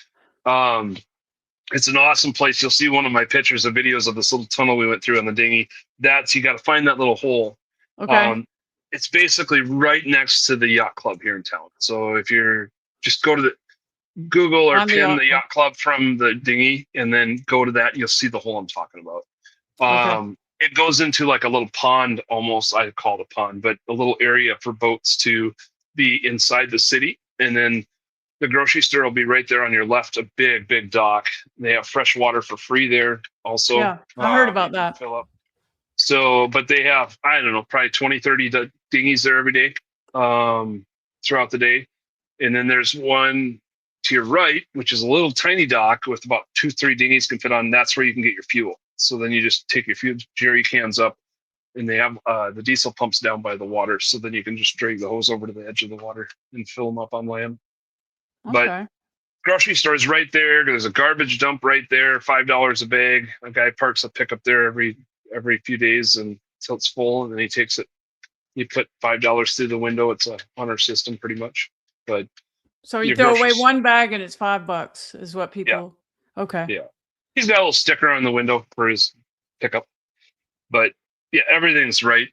It's an awesome place. You'll see one of my pictures of videos of this little tunnel we went through on the dinghy. You got to find that little hole. Okay. It's basically right next to the yacht club here in town. So if you're just go to the Google or pin the yacht club from the dinghy and then go to that, you'll see the hole I'm talking about. Okay. It goes into like a little pond, almost. I call it a pond, but a little area for boats to be inside the city. And then the grocery store will be right there on your left, a big, big dock. They have fresh water for free there also. Yeah, I heard about that. Fill up. So, but they have, I don't know, probably 20, 30 dinghies there every day, throughout the day. And then there's one to your right, which is a little tiny dock with about 2-3 dinghies can fit on. That's where you can get your fuel. So then you just take your few jerry cans up, and they have the diesel pumps down by the water. So then you can just drag the hose over to the edge of the water and fill them up on land. Okay. But grocery store is right there. There's a garbage dump right there, $5 a bag. A guy parks a pickup there every few days until it's full, and then he takes it. You put $5 through the window. It's a honor system pretty much. But so you throw away one bag and it's $5 is what people. Yeah. Okay. Yeah. He's got a little sticker on the window for his pickup. But yeah, everything's right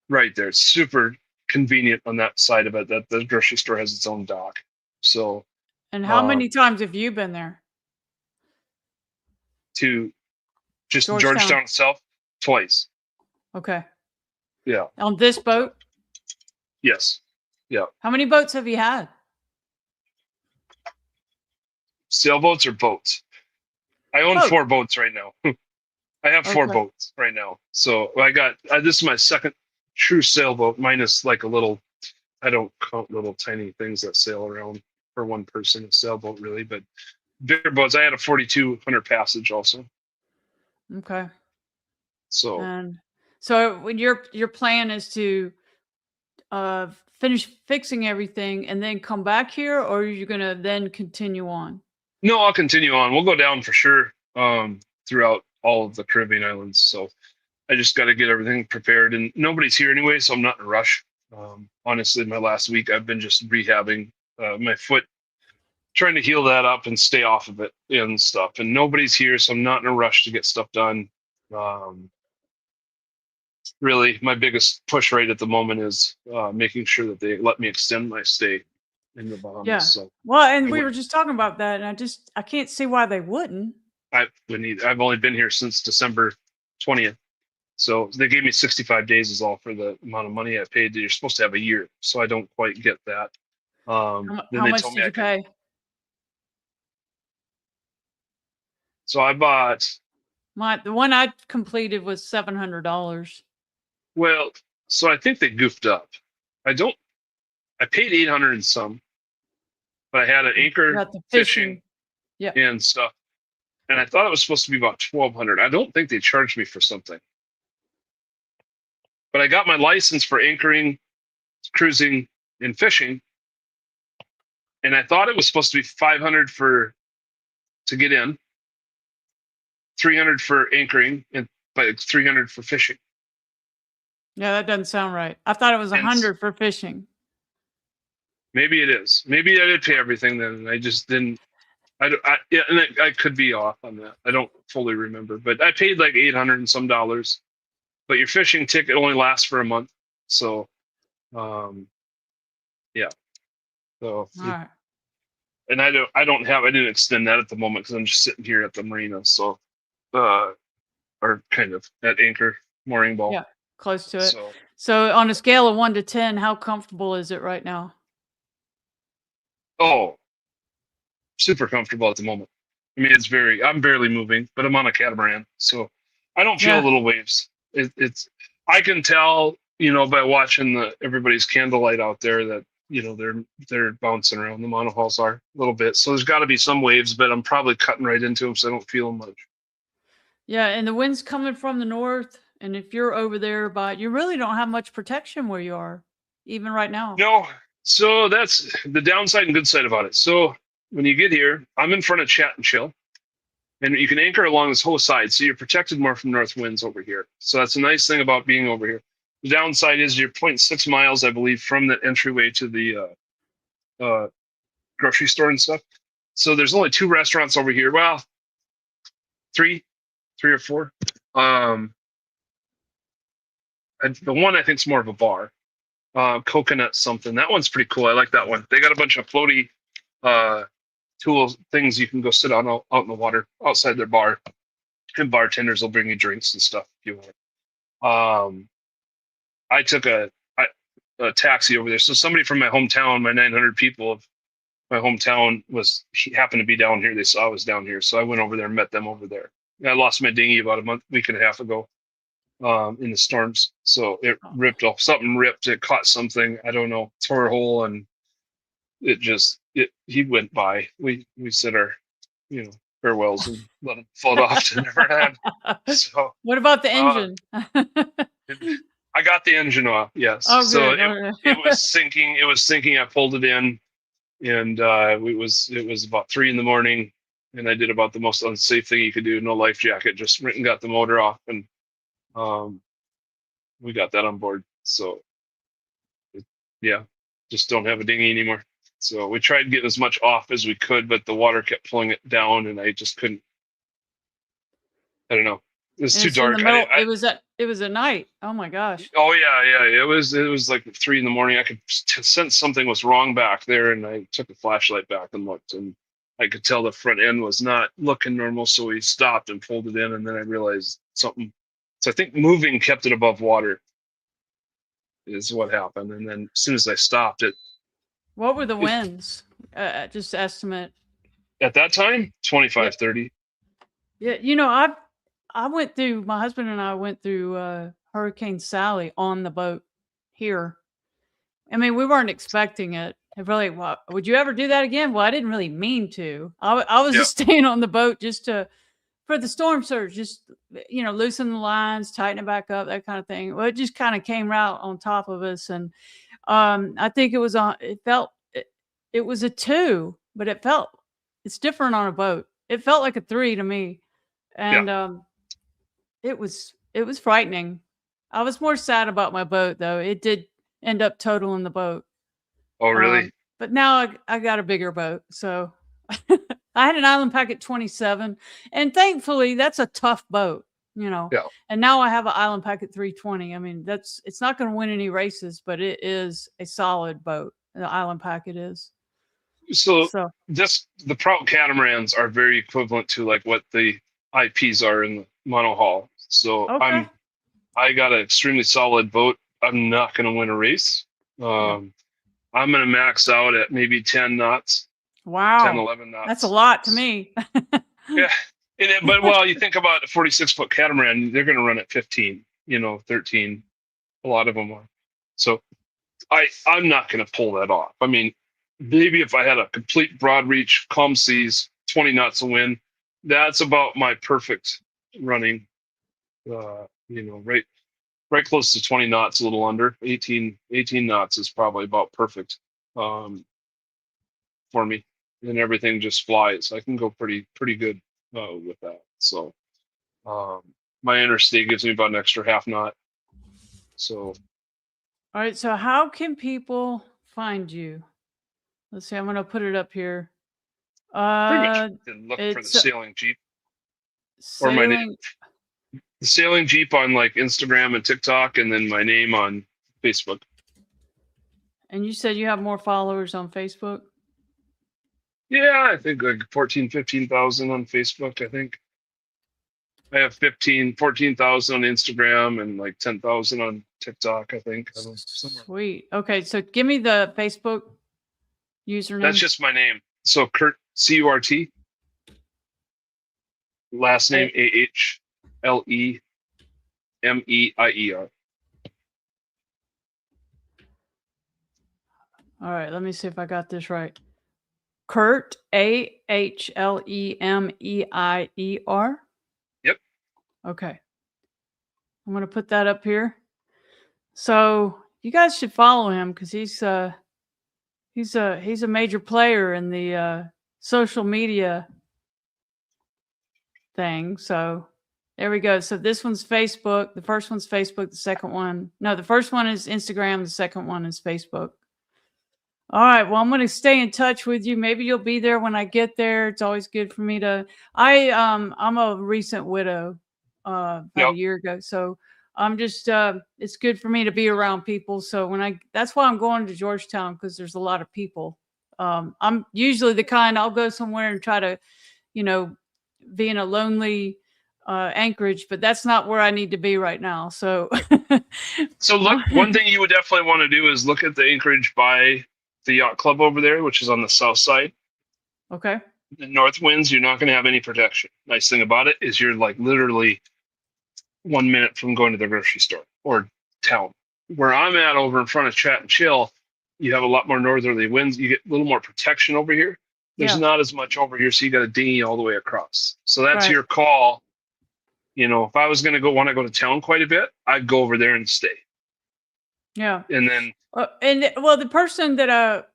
there. It's super convenient on that side of it that the grocery store has its own dock. So. And how many times have you been there? To just Georgetown itself? Twice. Okay. Yeah. On this boat? Yes. Yeah. How many boats have you had? Sailboats or boats? I own 4 boats right now. I have 4 boats right now. So I got, this is my second true sailboat, minus like a little. I don't count little tiny things that sail around for one person. A sailboat, really, but bigger boats. I had a 4,200 passage also. Okay. So And so when your plan is to finish fixing everything and then come back here, or are you gonna then continue on? no, I'll continue on. We'll go down for sure throughout all of the Caribbean islands. So I just got to get everything prepared, and nobody's here anyway, so I'm not in a rush. Honestly, my last week I've been just rehabbing my foot, trying to heal that up and stay off of it and stuff. And nobody's here, so I'm not in a rush to get stuff done. Um, Really, my biggest push right at the moment is making sure that they let me extend my stay in the Bahamas. Yeah. So Well, and I we went. were just talking about that, and I can't see why they wouldn't. I've only been here since December 20th. So they gave me 65 days is all for the amount of money I paid. You're supposed to have a year, so I don't quite get that. Then How they much told me did I you can. pay? So I bought. The one I completed was $700. Well, so I think they goofed up. I don't. I paid 800 and some, but I had an You anchor got the fishing fishing. Yeah. and stuff, and I thought it was supposed to be about 1,200. I don't think they charged me for something, but I got my license for anchoring, cruising, and fishing, and I thought it was supposed to be 500 for to get in, 300 for anchoring, and but 300 for fishing. Yeah, that doesn't sound right. I thought it was And 100 for fishing. maybe it is. Maybe I did pay everything then, and I just didn't. Yeah, and I could be off on that. I don't fully remember, but I paid like 800 and some dollars. But your fishing ticket only lasts for a month, so um, yeah. So All right. and I didn't extend that at the moment because I'm just sitting here at the marina. So or kind of at anchor mooring ball. Yeah, close to it. So So on a scale of 1 to 10, how comfortable is it right now? oh, super comfortable at the moment. I mean, I'm barely moving, but I'm on a catamaran, so I don't feel Yeah. little waves. I can tell, by watching everybody's candlelight out there that, they're bouncing around. The monohulls are a little bit. So there's got to be some waves, but I'm probably cutting right into them, so I don't feel them much. Yeah, and the wind's coming from the north, and if you're over there, but you really don't have much protection where you are, even right now. No, so that's the downside and good side about it. So when you get here, I'm in front of Chat and Chill. And you can anchor along this whole side, so you're protected more from north winds over here. So that's a nice thing about being over here. The downside is you're 0.6 miles, I believe, from the entryway to the grocery store and stuff. So there's only 2 restaurants over here. Well, three or four. The one I think is more of a bar. Coconut something. That one's pretty cool. I like that one. They got a bunch of floaty tools, things you can go sit on out in the water outside their bar, and bartenders will bring you drinks and stuff if you want. I took a taxi over there, so somebody from my hometown, my 900 people of my hometown, he happened to be down here. They saw I was down here, so I went over there and met them over there. I lost my dinghy about week and a half ago in the storms, so it ripped off. Something ripped. It caught something. I don't know. Tore a hole, and he went by. We said our farewells and let him float off to never had. So What about the engine? I got the engine off. Yes. Oh, So good. it was sinking. It was sinking. I pulled it in, and it was about 3 a.m, and I did about the most unsafe thing you could do. No life jacket. Just went and got the motor off, and we got that on board. So yeah, just don't have a dinghy anymore. So we tried getting as much off as we could, but the water kept pulling it down, and I just couldn't. I don't know. It was And too it's in the dark. middle. It was at night. Oh my gosh. Oh yeah. It was like 3 a.m. I could sense something was wrong back there, and I took a flashlight back and looked, and I could tell the front end was not looking normal. So we stopped and pulled it in, and then I realized something. So I think moving kept it above water is what happened, and then as soon as I stopped it. What were the winds? Just estimate. At that time, 25, Yeah. 30. Yeah, my husband and I went through Hurricane Sally on the boat. here. I mean, we weren't expecting it. It really, well, would you ever do that again? Well, I didn't really mean to. I was Yeah. just staying on the boat just for the storm surge, just loosen the lines, tighten it back up, that kind of thing. Well, it just kind of came right on top of us, and I think it was on. It was a 2, but it's different on a boat. It felt like a 3 to me, Yeah. and it was frightening. I was more sad about my boat though. It did end up totaling the boat. Oh, really? But now I got a bigger boat, so I had an Island Packet 27, and thankfully that's a tough boat, Yeah. And now I have an Island Packet 320. I mean, it's not going to win any races, but it is a solid boat. The Island Packet is. So So the Prout catamarans are very equivalent to like what the IPs are in the monohull. So okay, I got an extremely solid boat. I'm not going to win a race. I'm going to max out at maybe 10 knots. wow, 10, 11 knots. that's a lot to me. Yeah. But well, you think about a 46-foot catamaran, they're going to run at 15, 13. A lot of them are. So I'm not going to pull that off. I mean, maybe if I had a complete broad reach, calm seas, 20 knots of wind, that's about my perfect running. Right close to 20 knots, a little under 18 knots is probably about perfect for me. And everything just flies. I can go pretty good with that. So my interstate gives me about an extra half knot. So All right, so how can people find you? Let's see, I'm going to put it up here. pretty much look for the It's sailing Jeep or my name. sailing. The sailing Jeep on like Instagram and TikTok, and then my name on Facebook. And you said you have more followers on Facebook? Yeah, I think like 15,000 on Facebook. I think I have 14,000 on Instagram and like 10,000 on TikTok. I think somewhere. Sweet. Okay, so give me the Facebook username. That's just my name. So Curt, Curt. Last name AHLEMEIER. All right, let me see if I got this right. Curt, AHLEMEIER. Yep. Okay. I'm going to put that up here. So you guys should follow him because he's a major player in the social media thing. So there we go. So this one's Facebook. The first one's Facebook. The first one is Instagram. The second one is Facebook. All right. Well, I'm going to stay in touch with you. Maybe you'll be there when I get there. It's always good for me to. I'm a recent widow, about a year ago. So I'm just. It's good for me to be around people. So that's why I'm going to Georgetown, because there's a lot of people. I'm usually the kind, I'll go somewhere and try to, be in a lonely Anchorage, but that's not where I need to be right now. So. So look, one thing you would definitely want to do is look at the Anchorage by the yacht club over there, which is on the south side. Okay. The north winds, you're not going to have any protection. Nice thing about it is you're like literally 1 minute from going to the grocery store or town. Where I'm at over in front of Chat and Chill, you have a lot more northerly winds. You get a little more protection over here. There's not as much over here, so you got a dinghy all the way across. So that's your call. If I was going to want to go to town quite a bit, I'd go over there and stay. Yeah. And then the person that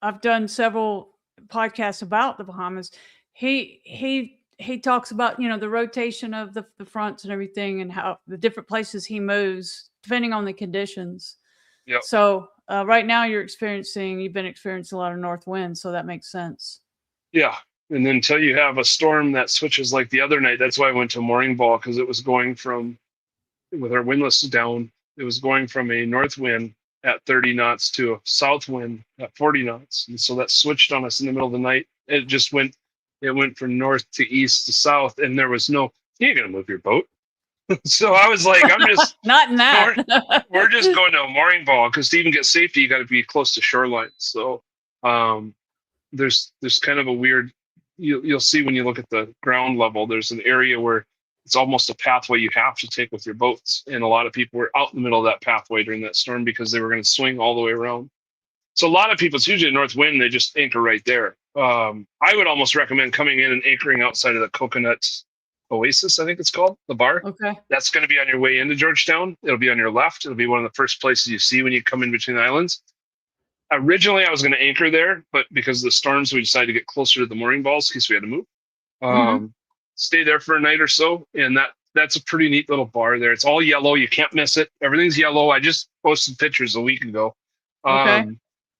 I've done several podcasts about the Bahamas, he talks about the rotation of the fronts and everything, and how the different places he moves depending on the conditions. Yep. So right now you've been experiencing a lot of north winds, so that makes sense. Yeah. And then until you have a storm that switches, like the other night, that's why I went to mooring ball, because it was going from, with our windlass down, it was going from a north wind at 30 knots to a south wind at 40 knots. And so that switched on us in the middle of the night. It went from north to east to south, and there was you ain't going to move your boat. So I was like, I'm just not in that. We're just going to a mooring ball, because to even get safety, you got to be close to shoreline. So there's kind of a weird, you'll see when you look at the ground level, there's an area where it's almost a pathway you have to take with your boats. And a lot of people were out in the middle of that pathway during that storm because they were going to swing all the way around. So a lot of people, it's usually a north wind, they just anchor right there. I would almost recommend coming in and anchoring outside of the Coconut Oasis, I think it's called, the bar. Okay. That's going to be on your way into Georgetown. It'll be on your left. It'll be one of the first places you see when you come in between the islands. Originally, I was going to anchor there, but because of the storms, we decided to get closer to the mooring balls in case we had to move. Stay there for a night or so, and that's a pretty neat little bar there. It's all yellow. You can't miss it. Everything's yellow. I just posted pictures a week ago. Okay.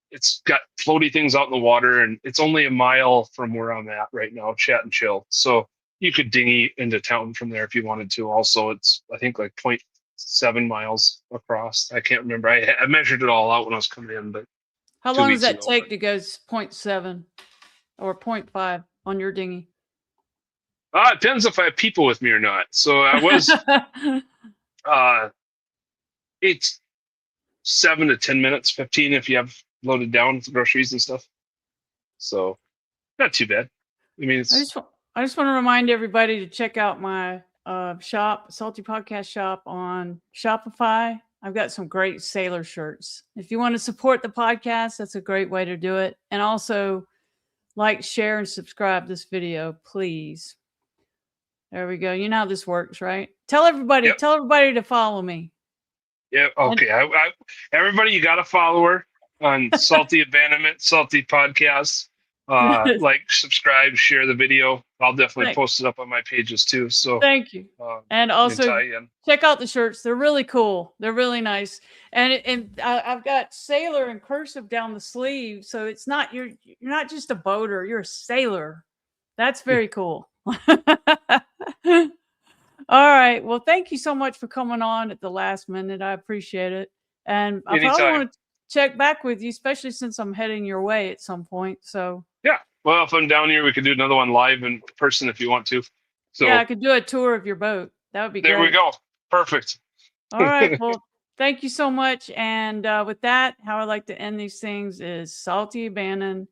It's got floaty things out in the water, and it's only a mile from where I'm at right now, Chat and Chill. So you could dinghy into town from there if you wanted to. Also, it's, I think, like 0.7 miles across. I can't remember. I measured it all out when I was coming in, but how long does that take to go 0.7 or 0.5 on your dinghy? It depends if I have people with me or not. So I was, it's 7 to 10 minutes, 15 if you have loaded down with groceries and stuff. So not too bad. I mean, I just want to remind everybody to check out my shop, Salty Podcast shop on Shopify. I've got some great sailor shirts. If you want to support the podcast, that's a great way to do it. And also like, share, and subscribe this video, please. There we go. You know how this works, right? Tell everybody, Yep. Tell everybody to follow me. Yeah. Okay. Everybody, you got to follow her on Salty Abandonment, Salty Podcasts. Like, subscribe, share the video. I'll definitely post it up on my pages too. So thank you. And also check out the shirts. They're really cool. They're really nice. And I've got sailor in cursive down the sleeve. So it's not, you're not just a boater, you're a sailor. That's very cool. All right. Well, thank you so much for coming on at the last minute. I appreciate it. And I probably want to check back with you, especially since I'm heading your way at some point. So yeah. Well, if I'm down here, we could do another one live in person if you want to. So yeah, I could do a tour of your boat. That would be great. There we go. Perfect. All right. Well, thank you so much. And with that, how I like to end these things is Salty Abandon.